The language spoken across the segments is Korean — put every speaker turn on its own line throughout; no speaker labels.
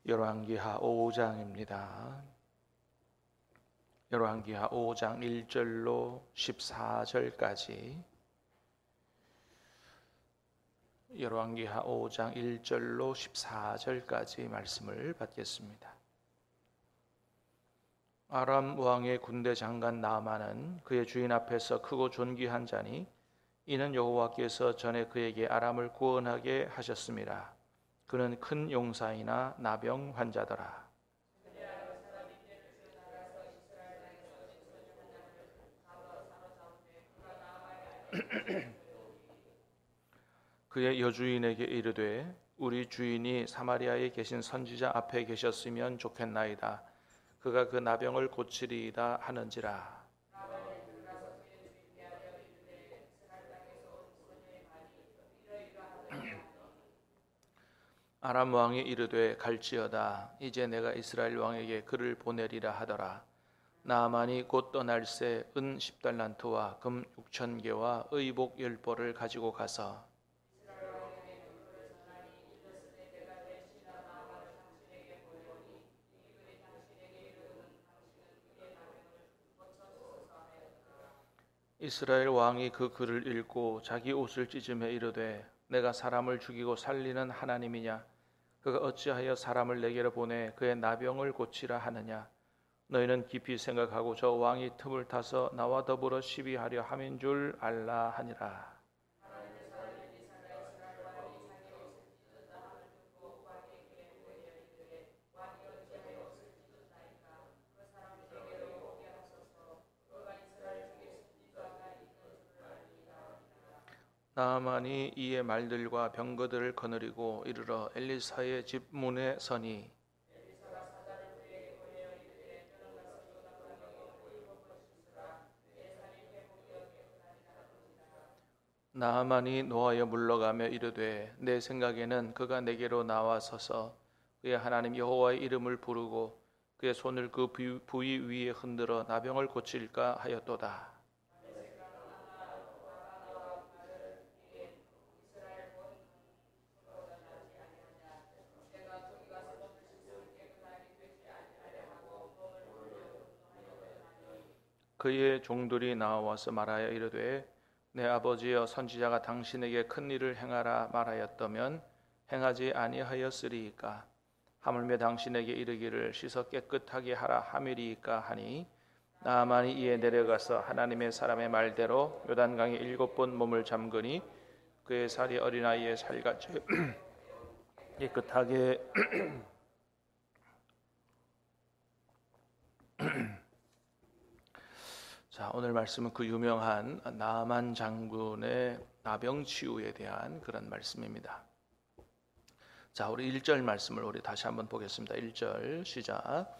열왕기하 5장입니다. 열왕기하 5장 1절로 14절까지 열왕기하 5장 1절로 14절까지 말씀을 받겠습니다. 아람 왕의 군대 장관 나아만은 그의 주인 앞에서 크고 존귀한 자니 이는 여호와께서 전에 그에게 아람을 구원하게 하셨습니다. 그는 큰 용사이나 나병 환자더라. 그의 여주인에게 이르되 우리 주인이 사마리아에 계신 선지자 앞에 계셨으면 좋겠나이다. 그가 그 나병을 고치리이다 하는지라. 아람 왕이 이르되 갈지어다. 이제 내가 이스라엘 왕에게 그를 보내리라 하더라. 나아만이 곧 떠날새 은 10달란트와 금 6,000개와 의복 10벌을 가지고 가서 이스라엘 왕이 그 글을 읽고 자기 옷을 찢으며 이르되 내가 사람을 죽이고 살리는 하나님이냐? 그가 어찌하여 사람을 내게로 보내 그의 나병을 고치라 하느냐? 너희는 깊이 생각하고 저 왕이 틈을 타서 나와 더불어 시비하려 함인 줄 알라 하니라. 나아만이 이에 말들과 병거들을 거느리고 이르러 엘리사의 집 문에 서니 나아만이 노하여 물러가며 이르되 내 생각에는 그가 내게로 나와서서 그의 하나님 여호와의 이름을 부르고 그의 손을 그 부위 위에 흔들어 나병을 고칠까 하였도다. 그의 종들이 나와서 말하여 이르되 내 아버지여 선지자가 당신에게 큰 일을 행하라 말하였다면 행하지 아니하였으리이까? 하물며 당신에게 이르기를 씻어 깨끗하게 하라 함이리이까 하니 나아만이 이에 내려가서 하나님의 사람의 말대로 요단강에 7번 몸을 잠그니 그의 살이 어린아이의 살같이 깨끗하게 자, 오늘 말씀은 그 유명한 나아만 장군의 나병 치유에 대한 그런 말씀입니다. 자, 우리 1절 말씀을 우리 다시 한번 보겠습니다. 1절 시작.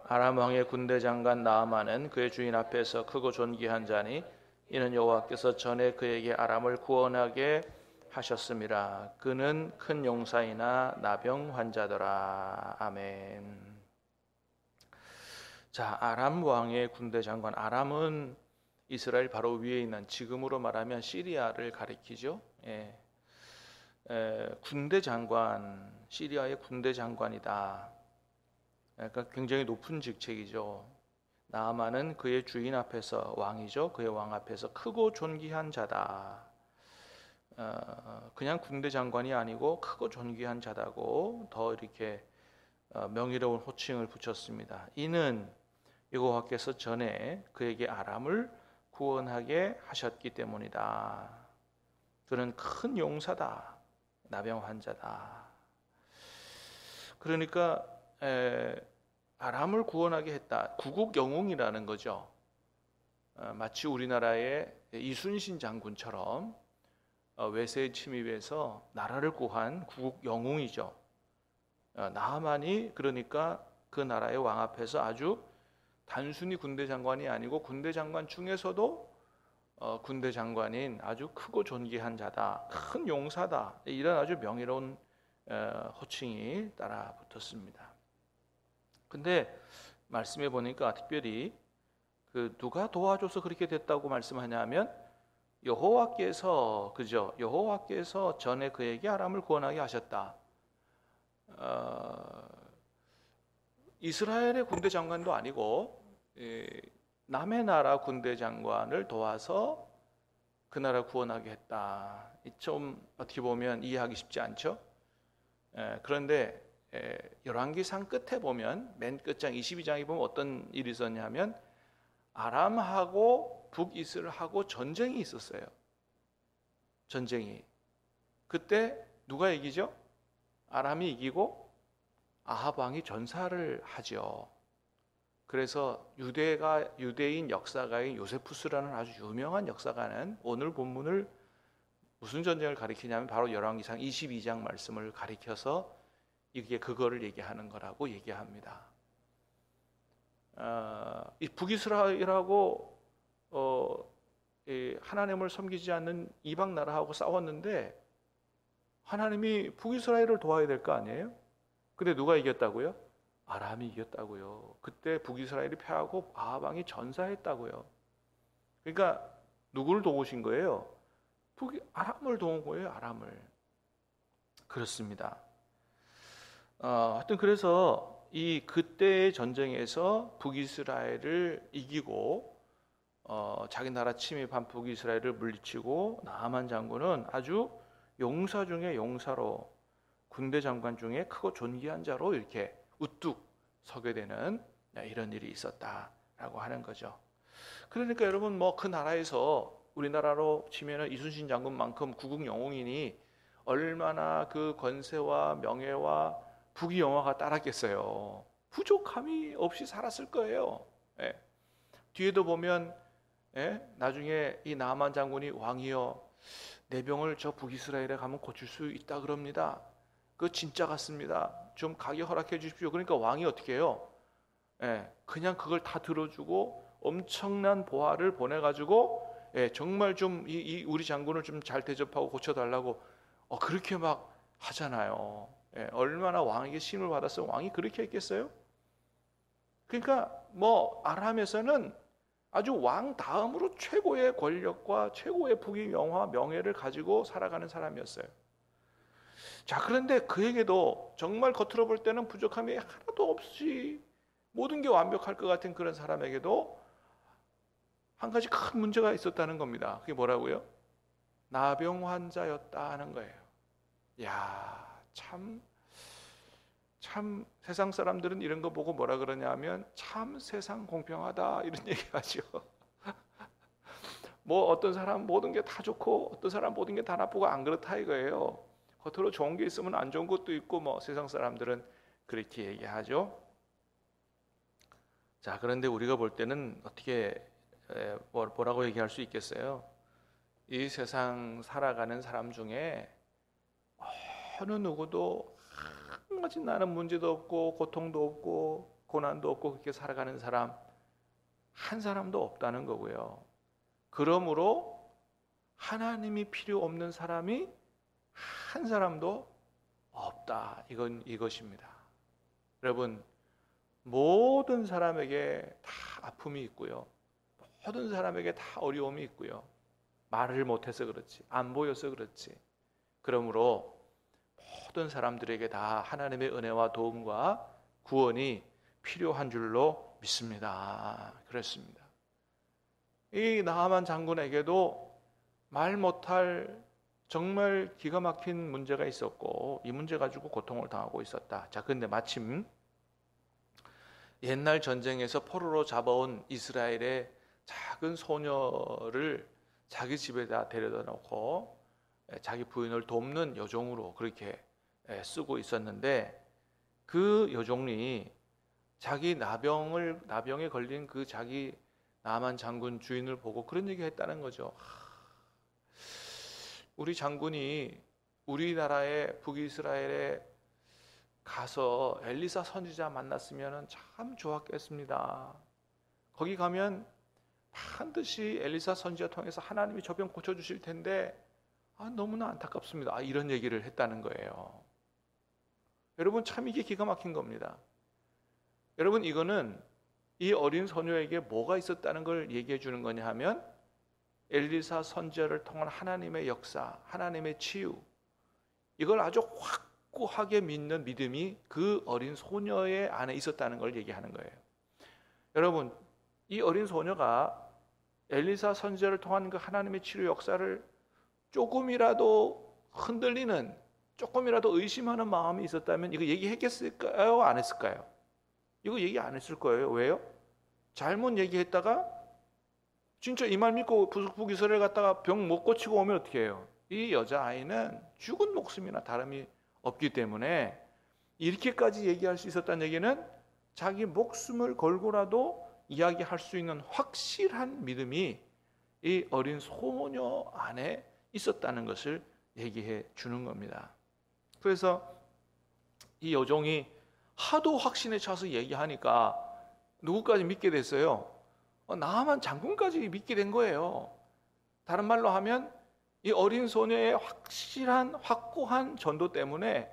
아람 왕의 군대 장관 나아만은 그의 주인 앞에서 크고 존귀한 자니 이는 여호와께서 전에 그에게 아람을 구원하게 하셨습니다. 그는 큰 용사이나 나병 환자더라. 아멘. 자, 아람 왕의 군대 장관. 아람은 이스라엘 바로 위에 있는 지금으로 말하면 시리아를 가리키죠. 군대 장관, 시리아의 군대 장관이다. 그러니까 굉장히 높은 직책이죠. 나아만은 그의 주인 앞에서 왕이죠. 그의 왕 앞에서 크고 존귀한 자다. 그냥 군대 장관이 아니고 크고 존귀한 자다고 더 이렇게 명예로운 호칭을 붙였습니다. 이는 여호와께서 전에 그에게 아람을 구원하게 하셨기 때문이다. 그는 큰 용사다. 나병 환자다. 그러니까 아람을 구원하게 했다. 구국 영웅이라는 거죠. 마치 우리나라의 이순신 장군처럼 외세의 침입에서 나라를 구한 구국 영웅이죠. 나아만이 그러니까 그 나라의 왕 앞에서 아주 단순히 군대 장관이 아니고 군대 장관 중에서도 군대 장관인 아주 크고 존귀한 자다, 큰 용사다, 이런 아주 명예로운 호칭이 따라 붙었습니다. 근데 말씀해 보니까 특별히 그 누가 도와줘서 그렇게 됐다고 말씀하냐면 여호와께서, 그죠? 여호와께서 전에 그에게 아람을 구원하게 하셨다. 이스라엘의 군대 장관도 아니고 남의 나라 군대 장관을 도와서 그 나라 구원하게 했다. 좀 어떻게 보면 이해하기 쉽지 않죠? 그런데 열왕기상 끝에 보면 맨 끝장 22장에 보면 어떤 일이 있었냐면 아람하고 북이스라엘하고 전쟁이 있었어요. 전쟁이. 그때 누가 이기죠? 아람이 이기고 아합 왕이 전사를 하죠. 그래서 유대인 역사가인 요세푸스라는 아주 유명한 역사가는 오늘 본문을 무슨 전쟁을 가리키냐면 바로 열왕기상 22장 말씀을 가리켜서 이게 그거를 얘기하는 거라고 얘기합니다. 이 북이스라엘하고 하나님을 섬기지 않는 이방 나라하고 싸웠는데 하나님이 북이스라엘을 도와야 될 거 아니에요? 근데 누가 이겼다고요? 아람이 이겼다고요. 그때 북이스라엘이 패하고 아합 왕이 전사했다고요. 그러니까 누구를 도우신 거예요? 아람을 도운 거예요. 아람을. 그렇습니다. 하여튼 그래서 이 그때의 전쟁에서 북이스라엘을 이기고 자기 나라 침입한 북이스라엘을 물리치고 나아만 장군은 아주 용사 중에 용사로 군대 장관 중에 크고 존귀한 자로 이렇게 우뚝 서게 되는 이런 일이 있었다라고 하는 거죠. 그러니까 여러분 뭐 그 나라에서 우리나라로 치면은 이순신 장군만큼 구국 영웅이니 얼마나 그 권세와 명예와 부귀 영화가 따랐겠어요. 부족함이 없이 살았을 거예요. 뒤에도 보면 나중에 이 나아만 장군이 왕이여 내 병을 저 북이스라엘에 가면 고칠 수 있다 그럽니다. 그거 진짜 같습니다. 좀 가게 허락해 주십시오. 그러니까 왕이 어떻게 해요? 그냥 그걸 다 들어주고 엄청난 보화를 보내가지고 정말 좀 우리 장군을 좀 잘 대접하고 고쳐달라고 그렇게 막 하잖아요. 얼마나 왕에게 신을 받았으면 왕이 그렇게 했겠어요? 그러니까 뭐 아람에서는 아주 왕 다음으로 최고의 권력과 최고의 부귀 영화 명예를 가지고 살아가는 사람이었어요. 자, 그런데 그에게도 정말 겉으로 볼 때는 부족함이 하나도 없이 모든 게 완벽할 것 같은 그런 사람에게도 한 가지 큰 문제가 있었다는 겁니다. 그게 뭐라고요? 나병 환자였다 하는 거예요. 야, 참 세상 사람들은 이런 거 보고 뭐라 그러냐면 참 세상 공평하다 이런 얘기하죠. 뭐 어떤 사람 모든 게 다 좋고 어떤 사람 모든 게 다 나쁘고 안 그렇다 이거예요. 겉으로 좋은 게 있으면 안 좋은 것도 있고 뭐 세상 사람들은 그렇게 얘기하죠. 자, 그런데 우리가 볼 때는 어떻게 뭐라고 얘기할 수 있겠어요? 이 세상 살아가는 사람 중에 어느 누구도 한 가지 나는 문제도 없고 고통도 없고 고난도 없고 그렇게 살아가는 사람 한 사람도 없다는 거고요. 그러므로 하나님이 필요 없는 사람이 한 사람도 없다. 이것입니다. 여러분, 모든 사람에게 다 아픔이 있고요. 모든 사람에게 다 어려움이 있고요. 말을 못해서 그렇지, 안 보여서 그렇지. 그러므로 모든 사람들에게 다 하나님의 은혜와 도움과 구원이 필요한 줄로 믿습니다. 그렇습니다. 이 나하만 장군에게도 말 못할 정말 기가 막힌 문제가 있었고 이 문제 가지고 고통을 당하고 있었다. 자, 근데 마침 옛날 전쟁에서 포로로 잡아온 이스라엘의 작은 소녀를 자기 집에다 데려다 놓고 자기 부인을 돕는 여종으로 그렇게 쓰고 있었는데 그 여종이 자기 나병에 걸린 그 자기 나만 장군 주인을 보고 그런 얘기 했다는 거죠. 우리 장군이 우리나라의 북이스라엘에 가서 엘리사 선지자 만났으면 참 좋았겠습니다. 거기 가면 반드시 엘리사 선지자 통해서 하나님이 저 병 고쳐주실 텐데 너무나 안타깝습니다. 이런 얘기를 했다는 거예요. 여러분, 참 이게 기가 막힌 겁니다. 여러분, 이거는 이 어린 소녀에게 뭐가 있었다는 걸 얘기해 주는 거냐 하면 엘리사 선지자를 통한 하나님의 역사, 하나님의 치유, 이걸 아주 확고하게 믿는 믿음이 그 어린 소녀의 안에 있었다는 걸 얘기하는 거예요. 여러분, 이 어린 소녀가 엘리사 선지자를 통한 그 하나님의 치료 역사를 조금이라도 흔들리는, 조금이라도 의심하는 마음이 있었다면 이거 얘기했겠을까요? 안 했을까요? 이거 얘기 안 했을 거예요. 왜요? 잘못 얘기했다가 진짜 이 말 믿고 북이스라엘 갔다가 병 못 고치고 오면 어떻게 해요? 이 여자아이는 죽은 목숨이나 다름이 없기 때문에 이렇게까지 얘기할 수 있었다는 얘기는 자기 목숨을 걸고라도 이야기할 수 있는 확실한 믿음이 이 어린 소녀 안에 있었다는 것을 얘기해 주는 겁니다. 그래서 이 여종이 하도 확신에 차서 얘기하니까 누구까지 믿게 됐어요? 나만 장군까지 믿게 된 거예요. 다른 말로 하면 이 어린 소녀의 확실한 확고한 전도 때문에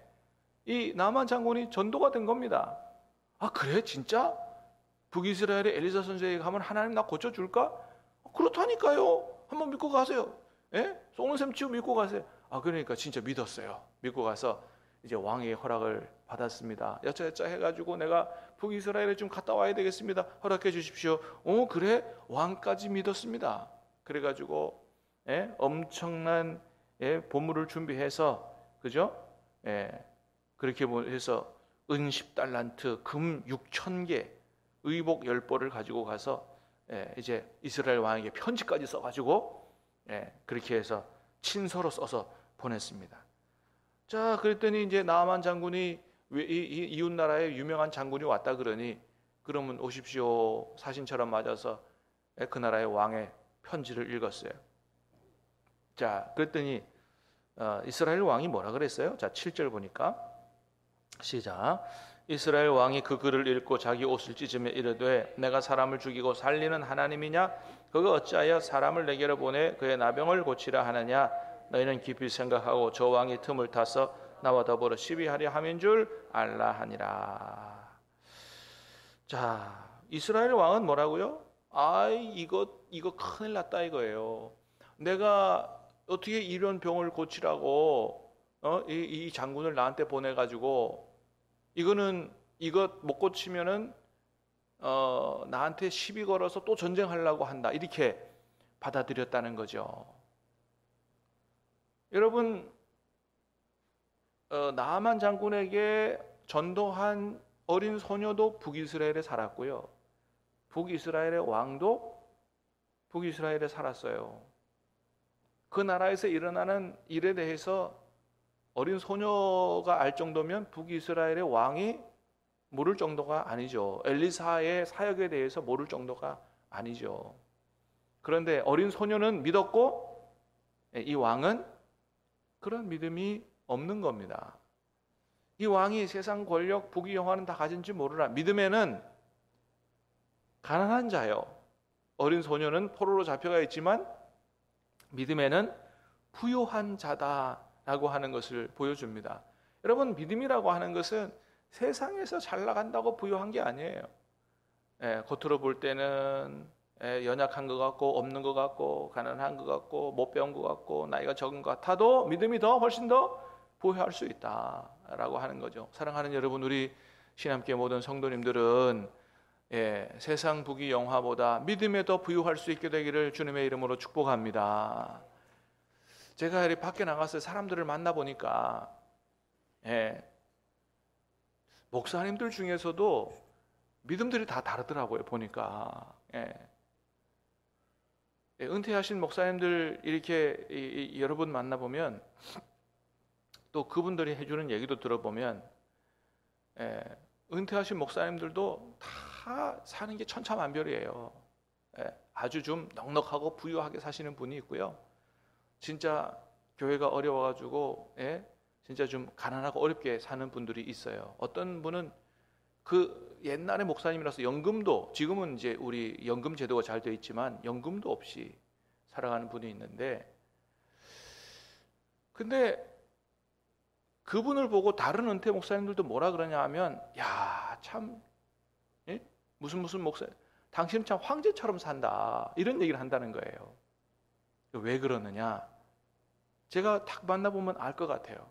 이 나만 장군이 전도가 된 겁니다. 아, 그래? 진짜? 북이스라엘의 엘리사 선지자에게 가면 하나님 나 고쳐줄까? 그렇다니까요. 한번 믿고 가세요. 예? 쏘는 셈 치고 믿고 가세요. 아, 그러니까 진짜 믿었어요. 믿고 가서 이제 왕의 허락을 받았습니다. 여차여차 해가지고 내가 북이스라엘에 좀 갔다 와야 되겠습니다. 허락해 주십시오. 그래? 왕까지 믿었습니다. 그래가지고 엄청난 보물을 준비해서, 그죠? 그렇게 해서 은 10달란트, 금 6,000개, 의복 10벌을 가지고 가서 이제 이스라엘 왕에게 편지까지 써가지고 그렇게 해서 친서로 써서 보냈습니다. 자, 그랬더니 이제 나아만 장군이 이웃 나라의 유명한 장군이 왔다 그러니 그러면 오십시오 사신처럼 맞아서 그 나라의 왕의 편지를 읽었어요. 자, 그랬더니 이스라엘 왕이 뭐라 그랬어요? 자, 7절 보니까 시작. 이스라엘 왕이 그 글을 읽고 자기 옷을 찢으며 이르되 내가 사람을 죽이고 살리는 하나님이냐? 그가 어찌하여 사람을 내게로 보내 그의 나병을 고치라 하느냐? 너희는 깊이 생각하고 저 왕이 틈을 타서 나와 더불어 시비하려 함인 줄 알라 하니라. 자, 이스라엘 왕은 뭐라고요? 이거 큰일 났다 이거예요. 내가 어떻게 이런 병을 고치라고 이 장군을 나한테 보내가지고 이거 못 고치면은 나한테 시비 걸어서 또 전쟁하려고 한다, 이렇게 받아들였다는 거죠. 여러분, 나아만 장군에게 전도한 어린 소녀도 북이스라엘에 살았고요, 북이스라엘의 왕도 북이스라엘에 살았어요. 그 나라에서 일어나는 일에 대해서 어린 소녀가 알 정도면 북이스라엘의 왕이 모를 정도가 아니죠. 엘리사의 사역에 대해서 모를 정도가 아니죠. 그런데 어린 소녀는 믿었고 이 왕은 그런 믿음이 없는 겁니다. 이 왕이 세상 권력, 부귀 영화는 다 가진지 모르라. 믿음에는 가난한 자요, 어린 소녀는 포로로 잡혀가 있지만 믿음에는 부유한 자다라고 하는 것을 보여줍니다. 여러분, 믿음이라고 하는 것은 세상에서 잘 나간다고 부유한 게 아니에요. 겉으로 볼 때는 연약한 것 같고 없는 것 같고 가난한 것 같고 못 배운 것 같고 나이가 적은 것 같아도 믿음이 훨씬 더 부유할 수 있다라고 하는 거죠. 사랑하는 여러분, 우리 신함교회 모든 성도님들은 세상 부귀 영화보다 믿음에 더 부유할 수 있게 되기를 주님의 이름으로 축복합니다. 제가 이렇게 밖에 나가서 사람들을 만나보니까 목사님들 중에서도 믿음들이 다 다르더라고요. 보니까 은퇴하신 목사님들 이렇게 여러 분 만나보면 또 그분들이 해주는 얘기도 들어보면 은퇴하신 목사님들도 다 사는 게 천차만별이에요. 아주 좀 넉넉하고 부유하게 사시는 분이 있고요, 진짜 교회가 어려워가지고 진짜 좀 가난하고 어렵게 사는 분들이 있어요. 어떤 분은 그 옛날에 목사님이라서 연금도, 지금은 이제 우리 연금 제도가 잘 되어 있지만 연금도 없이 살아가는 분이 있는데, 근데 그분을 보고 다른 은퇴 목사님들도 뭐라 그러냐 하면, 야, 참 무슨 목사, 당신은 참 황제처럼 산다, 이런 얘기를 한다는 거예요. 왜 그러느냐? 제가 딱 만나보면 알 것 같아요.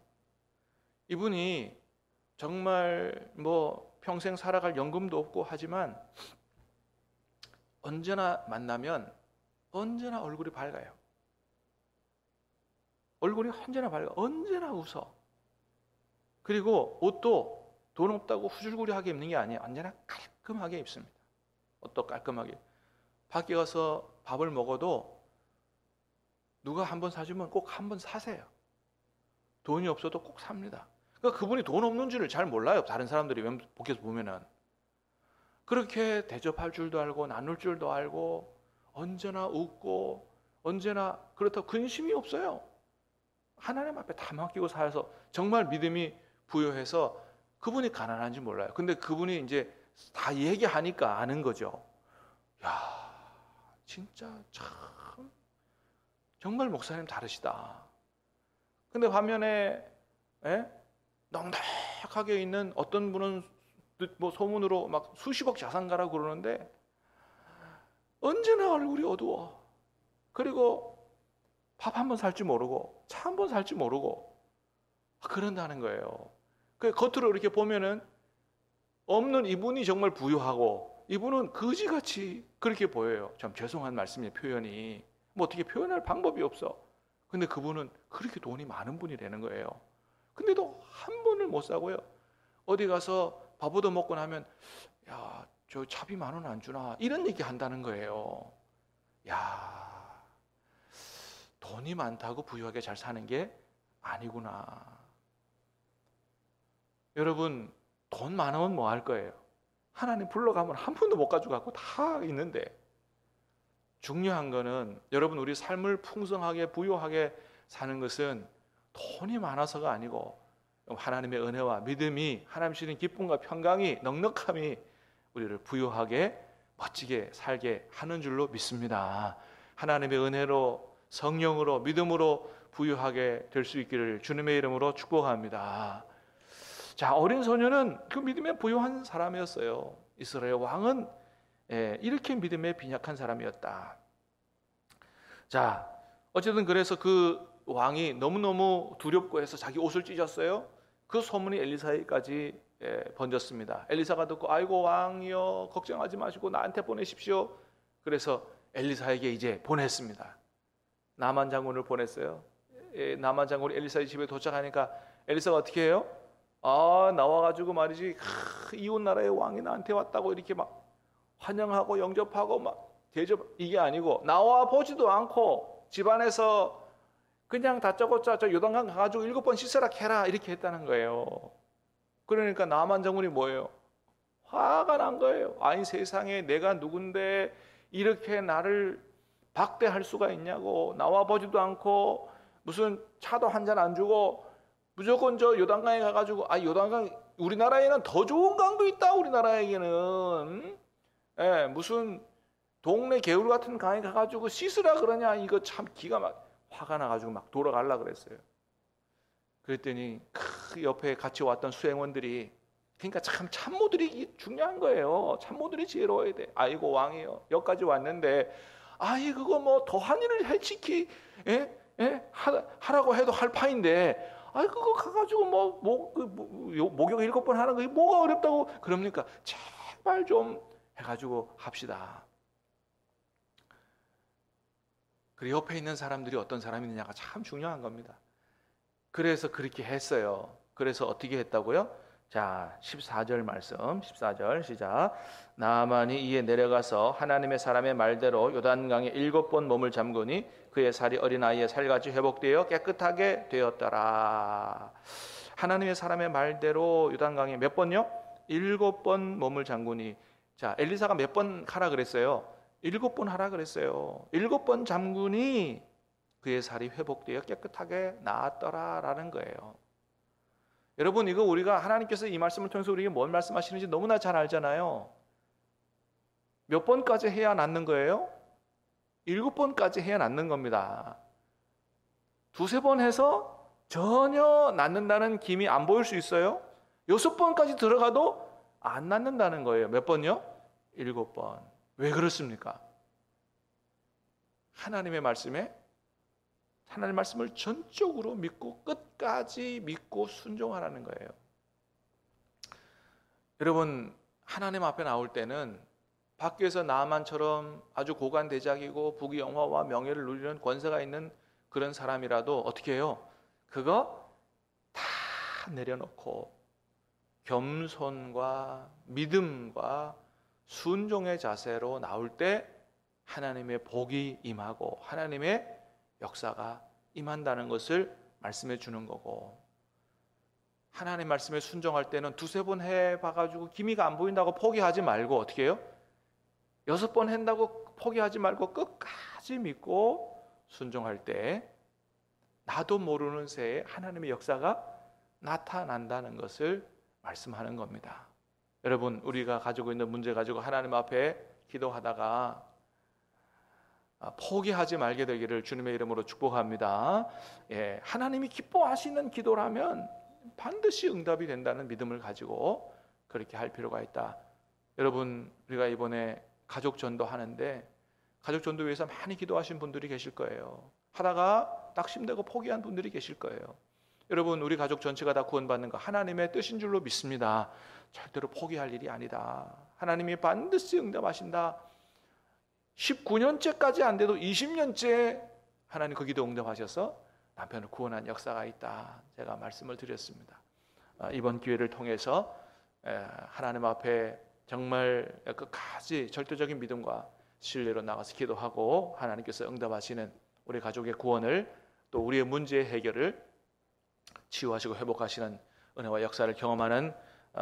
이분이 정말 뭐 평생 살아갈 연금도 없고 하지만 언제나 만나면 언제나 얼굴이 밝아요. 얼굴이 언제나 밝아. 언제나 웃어. 그리고 옷도 돈 없다고 후줄구리하게 입는 게 아니에요. 언제나 깔끔하게 입습니다. 옷도 깔끔하게. 밖에 가서 밥을 먹어도 누가 한 번 사주면 꼭 한 번 사세요. 돈이 없어도 꼭 삽니다. 그러니까 그분이 돈 없는 줄을 잘 몰라요. 다른 사람들이 밖에서 보면은. 그렇게 대접할 줄도 알고 나눌 줄도 알고 언제나 웃고 언제나 그렇다고 근심이 없어요. 하나님 앞에 다 맡기고 살아서 정말 믿음이 부여해서 그분이 가난한지 몰라요. 근데 그분이 이제 다 얘기하니까 아는 거죠. 야, 진짜 참 정말 목사님 다르시다. 근데 화면에 넉넉하게 있는 어떤 분은 뭐 소문으로 막 수십억 자산가라고 그러는데 언제나 얼굴이 어두워. 그리고 밥 한 번 살 줄 모르고 차 한 번 살 줄 모르고 그런다는 거예요. 그 겉으로 이렇게 보면은 없는 이분이 정말 부유하고 이분은 거지같이 그렇게 보여요. 참 죄송한 말씀이에요. 표현이 뭐 어떻게 표현할 방법이 없어. 근데 그분은 그렇게 돈이 많은 분이라는 거예요. 근데도 한 번을 못 사고요. 어디 가서 밥 얻어 먹고 나면 야, 저 차비 10,000원 안 주나 이런 얘기 한다는 거예요. 야, 돈이 많다고 부유하게 잘 사는 게 아니구나. 여러분, 돈 많으면 뭐 할 거예요? 하나님 불러가면 한 푼도 못 가져가고 다 있는데, 중요한 거는 여러분 우리 삶을 풍성하게 부유하게 사는 것은 돈이 많아서가 아니고 하나님의 은혜와 믿음이, 하나님 주시는 기쁨과 평강이, 넉넉함이 우리를 부유하게 멋지게 살게 하는 줄로 믿습니다. 하나님의 은혜로, 성령으로, 믿음으로 부유하게 될 수 있기를 주님의 이름으로 축복합니다. 자, 어린 소녀는 그 믿음에 부유한 사람이었어요. 이스라엘 왕은 이렇게 믿음에 빈약한 사람이었다. 자, 어쨌든 그래서 그 왕이 너무너무 두렵고 해서 자기 옷을 찢었어요. 그 소문이 엘리사에까지 번졌습니다. 엘리사가 듣고 아이고 왕이여 걱정하지 마시고 나한테 보내십시오. 그래서 엘리사에게 이제 보냈습니다. 나만 장군을 보냈어요. 나만 장군이 엘리사의 집에 도착하니까 엘리사가 어떻게 해요? 나와가지고 말이지 이웃 나라의 왕이 나한테 왔다고 이렇게 막 환영하고 영접하고 막 대접, 이게 아니고 나와 보지도 않고 집안에서 그냥 다짜고짜 저 요단강 가가지고 7번 씻으라 해라 이렇게 했다는 거예요. 그러니까 나만 장군이 뭐예요? 화가 난 거예요. 아니 세상에 내가 누군데 이렇게 나를 박대할 수가 있냐고. 나와 보지도 않고 무슨 차도 한 잔 안 주고 무조건 저 요단강에 가가지고 요단강 우리나라에는 더 좋은 강도 있다. 우리나라에게는 무슨 동네 개울 같은 강에 가가지고 씻으라 그러냐. 이거 참 기가 막 화가 나가지고 막 돌아가려 그랬어요. 그랬더니 그 옆에 같이 왔던 수행원들이, 그러니까 참 참모들이 중요한 거예요. 참모들이 지혜로워야 돼. 아이고 왕이요 여기까지 왔는데 그거 뭐 더한 일을 해치키 하라고 해도 할 파인데 그거 가가지고 목욕 7번 하는 거 뭐가 어렵다고 그럽니까? 제발 좀 해가지고 합시다. 그리고 옆에 있는 사람들이 어떤 사람이냐가 참 중요한 겁니다. 그래서 그렇게 했어요. 그래서 어떻게 했다고요? 자, 14절 말씀, 14절 시작. 나아만이 이에 내려가서 하나님의 사람의 말대로 요단강에 7번 몸을 잠그니 그의 살이 어린아이의 살같이 회복되어 깨끗하게 되었더라. 하나님의 사람의 말대로 요단강에 몇 번요? 7번 몸을 잠그니. 자, 엘리사가 몇 번 하라 그랬어요? 7번 하라 그랬어요. 7번 잠그니 그의 살이 회복되어 깨끗하게 나았더라라는 거예요. 여러분, 이거 우리가 하나님께서 이 말씀을 통해서 우리에게 뭔 말씀하시는지 너무나 잘 알잖아요. 몇 번까지 해야 낫는 거예요? 7번까지 해야 낫는 겁니다. 2-3번 해서 전혀 낫는다는 김이 안 보일 수 있어요? 6번까지 들어가도 안 낫는다는 거예요. 몇 번요? 7번. 왜 그렇습니까? 하나님의 말씀에 하나님의 말씀을 전적으로 믿고 끝까지 믿고 순종하라는 거예요. 여러분, 하나님 앞에 나올 때는 밖에서 나만처럼 아주 고관대작이고 부귀영화와 명예를 누리는 권세가 있는 그런 사람이라도 어떻게 해요? 그거 다 내려놓고 겸손과 믿음과 순종의 자세로 나올 때 하나님의 복이 임하고 하나님의 역사가 임한다는 것을 말씀해 주는 거고, 하나님 말씀에 순종할 때는 두세 번 해봐가지고 기미가 안 보인다고 포기하지 말고 어떻게 해요? 6번 한다고 포기하지 말고 끝까지 믿고 순종할 때 나도 모르는 새에 하나님의 역사가 나타난다는 것을 말씀하는 겁니다. 여러분, 우리가 가지고 있는 문제 가지고 하나님 앞에 기도하다가 포기하지 말게 되기를 주님의 이름으로 축복합니다. 하나님이 기뻐하시는 기도라면 반드시 응답이 된다는 믿음을 가지고 그렇게 할 필요가 있다. 여러분, 우리가 이번에 가족 전도 하는데 가족 전도 위해서 많이 기도하신 분들이 계실 거예요. 하다가 낙심되고 포기한 분들이 계실 거예요. 여러분, 우리 가족 전체가 다 구원받는 거 하나님의 뜻인 줄로 믿습니다. 절대로 포기할 일이 아니다. 하나님이 반드시 응답하신다. 19년째까지 안 돼도 20년째 하나님 그 기도 응답하셔서 남편을 구원한 역사가 있다. 제가 말씀을 드렸습니다. 이번 기회를 통해서 하나님 앞에 정말 끝까지 절대적인 믿음과 신뢰로 나가서 기도하고 하나님께서 응답하시는 우리 가족의 구원을, 또 우리의 문제의 해결을 치유하시고 회복하시는 은혜와 역사를 경험하는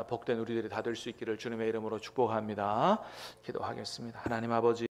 복된 우리들이 다 될 수 있기를 주님의 이름으로 축복합니다. 기도하겠습니다. 하나님 아버지,